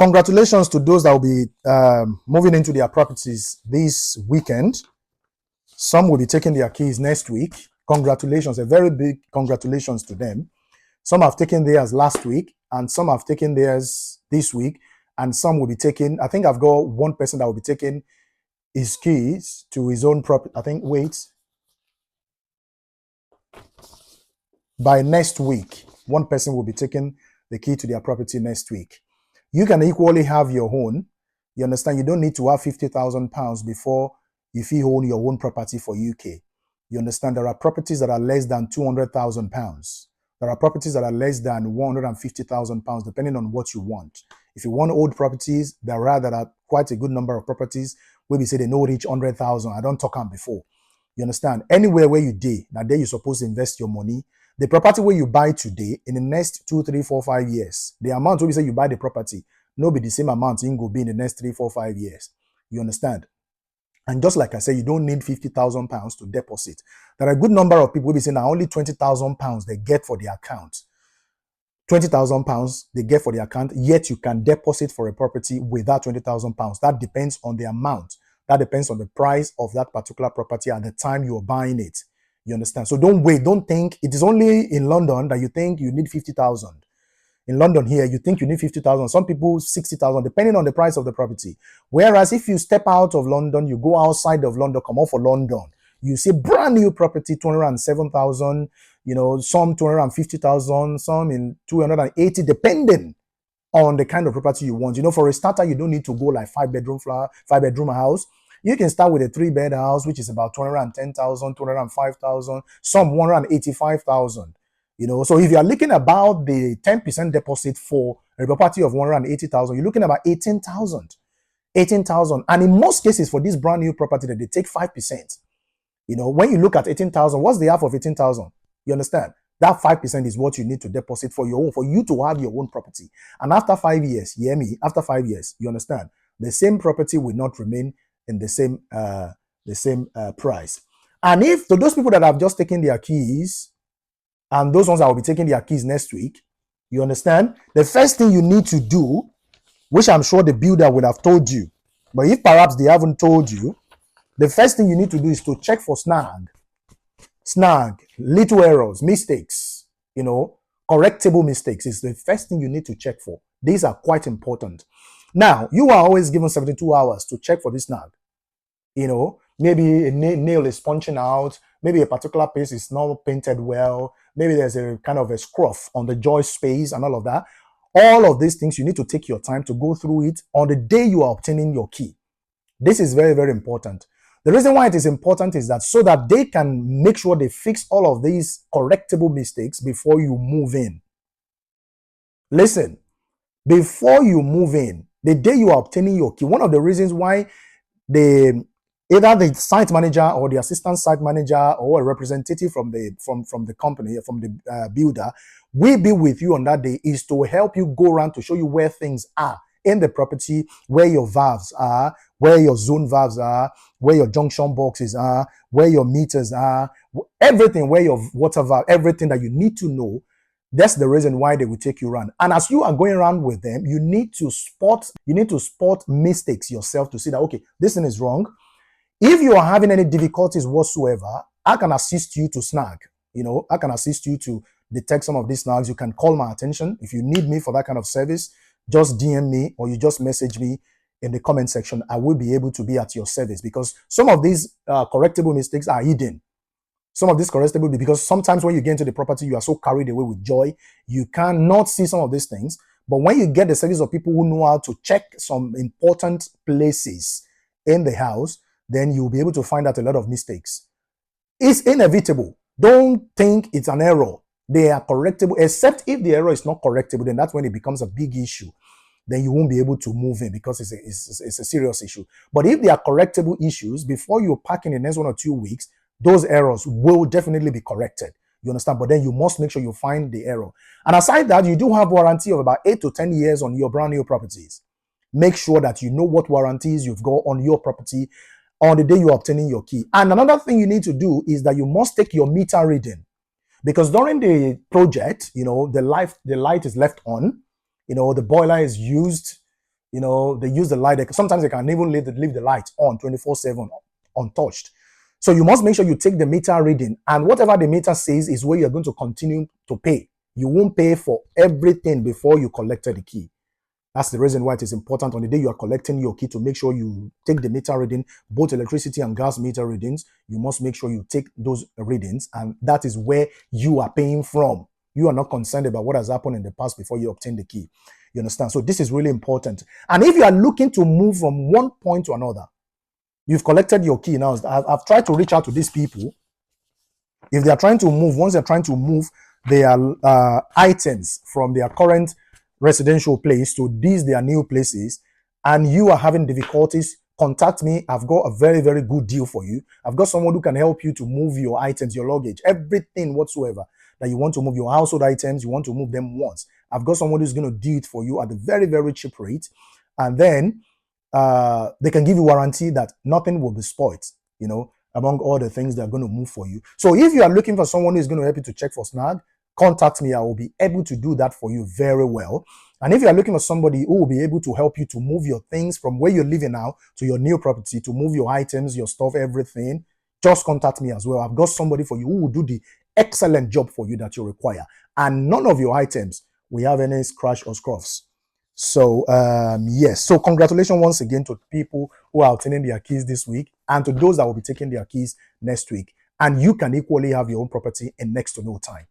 Congratulations to those that will be moving into their properties this weekend. Some will be taking their keys next week. Congratulations, a very big congratulations to them. Some have taken theirs last week, and some have taken theirs this week, and some will be taking, I think I've got one person that will be taking his keys to his own property. I think, by next week, one person will be taking the key to their property next week. You can equally have your own. You understand? You don't need to have £50,000 before you own your own property for UK. You understand? There are properties that are less than £200,000. There are properties that are less than £150,000, depending on what you want. If you want old properties, there are quite a good number of properties where we say they no reach 100,000. I don't talk on before. You understand? Anywhere where you day, that day you're supposed to invest your money. The property where you buy today, in the next 2, 3, 4, 5 years, the amount where we say you buy the property, no be the same amount in go be in the next 3, 4, 5 years. You understand? And just like I said, you don't need £50,000 to deposit. There are a good number of people who be saying that only £20,000 they get for the account. £20,000 they get for the account, yet you can deposit for a property without £20,000. That depends on the amount. That depends on the price of that particular property at the time you're buying it. You understand? So don't wait. Don't think it is only in London that you think you need 50,000. In London here, you think you need 50,000. Some people 60,000, depending on the price of the property. Whereas if you step out of London, you go outside of London, come off for London, you see brand new property, 207,000. You know, some 250,000, some in 280, depending on the kind of property you want. You know, for a starter, you don't need to go like 5-bedroom house. You can start with a 3-bed house, which is about 210,000, 205,000, some 185,000. You know, so if you are looking about the 10% deposit for a property of 180,000, you're looking about 18,000. 18,000. And in most cases for this brand new property that they take 5%. You know, when you look at 18,000, what's the half of 18,000? You understand? That 5% is what you need to deposit for your own, for you to have your own property. And after 5 years, you hear me? After 5 years, you understand? The same property will not remain in the same price. And if to those people that have just taken their keys, and those ones that will be taking their keys next week, you understand? The first thing you need to do, which I'm sure the builder would have told you, but if perhaps they haven't told you, the first thing you need to do is to check for snag, little errors, mistakes, you know, correctable mistakes is the first thing you need to check for. These are quite important. Now, you are always given 72 hours to check for this snag. You know, maybe a nail is punching out, maybe a particular piece is not painted well, maybe there's a kind of a scruff on the joist space and all of that. All of these things, you need to take your time to go through it on the day you are obtaining your key. This is very, very important. The reason why it is important is that so that they can make sure they fix all of these correctable mistakes before you move in. Listen, before you move in, the day you are obtaining your key, one of the reasons why either the site manager or the assistant site manager or a representative from the company, from the builder, will be with you on that day is to help you go around to show you where things are in the property, where your valves are, where your zone valves are, where your junction boxes are, where your meters are, everything, where your water valve, everything that you need to know. That's the reason why they will take you around. And as you are going around with them, you need to spot mistakes yourself to see that, okay, this thing is wrong. If you are having any difficulties whatsoever, I can assist you to snag. You know, I can assist you to detect some of these snags. You can call my attention. If you need me for that kind of service, just DM me or you just message me in the comment section. I will be able to be at your service because some of these correctable mistakes are hidden. Some of this correctable because sometimes when you get into the property, you are so carried away with joy, you cannot see some of these things. But when you get the service of people who know how to check some important places in the house, then you'll be able to find out a lot of mistakes. It's inevitable. Don't think it's an error. They are correctable, except if the error is not correctable, then that's when it becomes a big issue. Then you won't be able to move in because it's a serious issue. But if they are correctable issues, before you pack in the next 1 or 2 weeks, those errors will definitely be corrected. You understand? But then you must make sure you find the error. And aside that, you do have warranty of about 8 to 10 years on your brand new properties. Make sure that you know what warranties you've got on your property on the day you're obtaining your key. And another thing you need to do is that you must take your meter reading. Because during the project, you know, the light is left on, you know, the boiler is used, You know, they use the light. Sometimes they can even leave the light on 24/7 untouched. So you must make sure you take the meter reading, and whatever the meter says is where you're going to continue to pay. You won't pay for everything before you collected the key. That's the reason why it is important on the day you are collecting your key to make sure you take the meter reading, both electricity and gas meter readings. You must make sure you take those readings, and that is where you are paying from. You are not concerned about what has happened in the past before you obtain the key. You understand? So this is really important. And if you are looking to move from one point to another, you've collected your key. Now, I've tried to reach out to these people. If they are trying to move, once they're trying to move their items from their current residential place to these their new places, and you are having difficulties, contact me. I've got a very, very good deal for you. I've got someone who can help you to move your items, your luggage, everything whatsoever that you want to move, your household items, you want to move them once. I've got someone who's going to do it for you at a very, very cheap rate. And then they can give you warranty that nothing will be spoiled, you know, among all the things that are going to move for you. So if you are looking for someone who is going to help you to check for snag, contact me. I will be able to do that for you very well. And if you are looking for somebody who will be able to help you to move your things from where you're living now to your new property, to move your items, your stuff, everything, just contact me as well. I've got somebody for you who will do the excellent job for you that you require. And none of your items will have any scratch or scuffs. So yes, so congratulations once again to people who are obtaining their keys this week, and to those that will be taking their keys next week. And you can equally have your own property in next to no time.